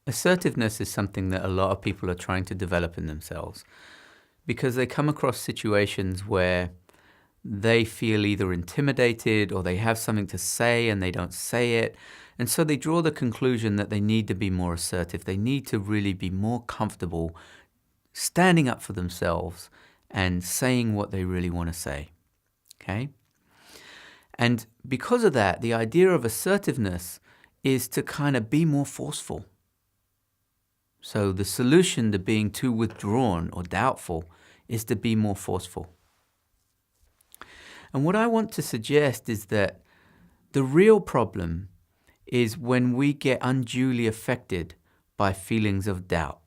Assertiveness is something that a lot of people are trying to develop in themselves because they come across situations where they feel either intimidated or they have something to say and they don't say it. And so they draw the conclusion that they need to be more assertive. They need to really be more comfortable standing up for themselves and saying what they really want to say. Okay? And because of that, the idea of assertiveness is to kind of be more forceful. So the solution to being too withdrawn or doubtful is to be more forceful. And what I want to suggest is that the real problem is when we get unduly affected by feelings of doubt.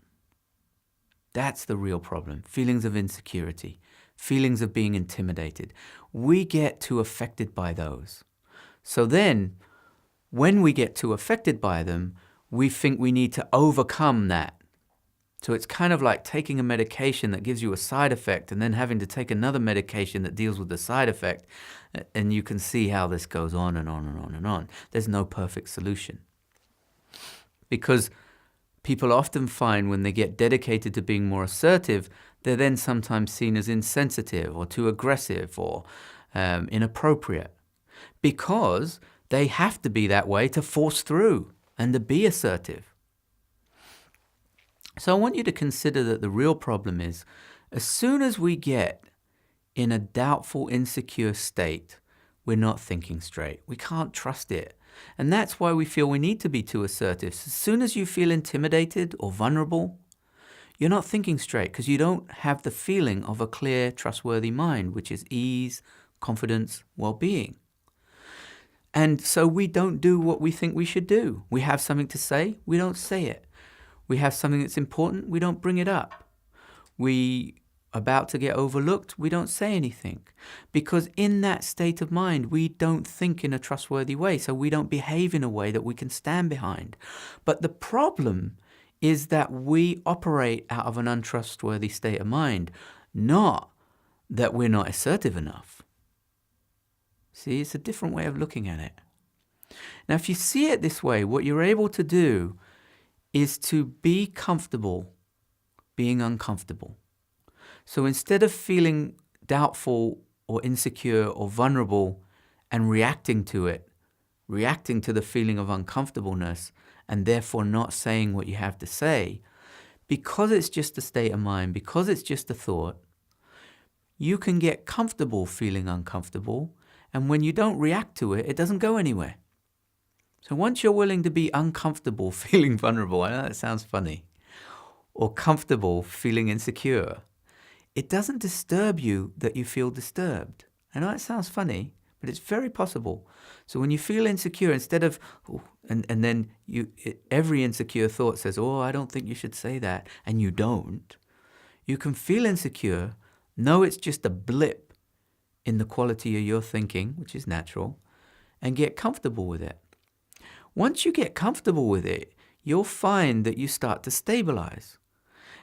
That's the real problem. Feelings of insecurity, feelings of being intimidated. We get too affected by those. So then, when we get too affected by them, we think we need to overcome that. So it's kind of like taking a medication that gives you a side effect and then having to take another medication that deals with the side effect. And you can see how this goes on and on and on and on. There's no perfect solution. Because people often find when they get dedicated to being more assertive, they're then sometimes seen as insensitive or too aggressive or inappropriate. Because they have to be that way to force through and to be assertive. So I want you to consider that the real problem is, as soon as we get in a doubtful, insecure state, we're not thinking straight. We can't trust it. And that's why we feel we need to be too assertive. As soon as you feel intimidated or vulnerable, you're not thinking straight because you don't have the feeling of a clear, trustworthy mind, which is ease, confidence, well-being. And so we don't do what we think we should do. We have something to say, we don't say it. We have something that's important, we don't bring it up. We about to get overlooked, we don't say anything. Because in that state of mind, we don't think in a trustworthy way, so we don't behave in a way that we can stand behind. But the problem is that we operate out of an untrustworthy state of mind, not that we're not assertive enough. See, it's a different way of looking at it. Now, if you see it this way, what you're able to do is to be comfortable being uncomfortable. So instead of feeling doubtful or insecure or vulnerable and reacting to it, reacting to the feeling of uncomfortableness and therefore not saying what you have to say, because it's just a state of mind, because it's just a thought, you can get comfortable feeling uncomfortable, and when you don't react to it, it doesn't go anywhere. So once you're willing to be uncomfortable feeling vulnerable, I know that sounds funny, or comfortable feeling insecure, it doesn't disturb you that you feel disturbed. I know it sounds funny, but it's very possible. So when you feel insecure, instead of, and then every insecure thought says, oh, I don't think you should say that, and you don't, you can feel insecure, know it's just a blip in the quality of your thinking, which is natural, and get comfortable with it. Once you get comfortable with it, you'll find that you start to stabilize.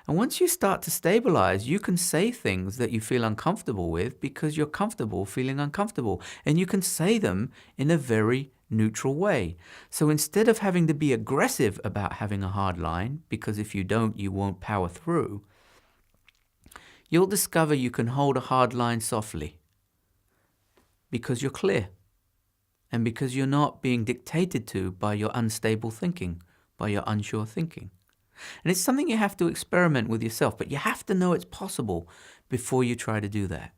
And once you start to stabilize, you can say things that you feel uncomfortable with because you're comfortable feeling uncomfortable. And you can say them in a very neutral way. So instead of having to be aggressive about having a hard line, because if you don't, you won't power through, you'll discover you can hold a hard line softly because you're clear. And because you're not being dictated to by your unstable thinking, by your unsure thinking. And it's something you have to experiment with yourself, but you have to know it's possible before you try to do that.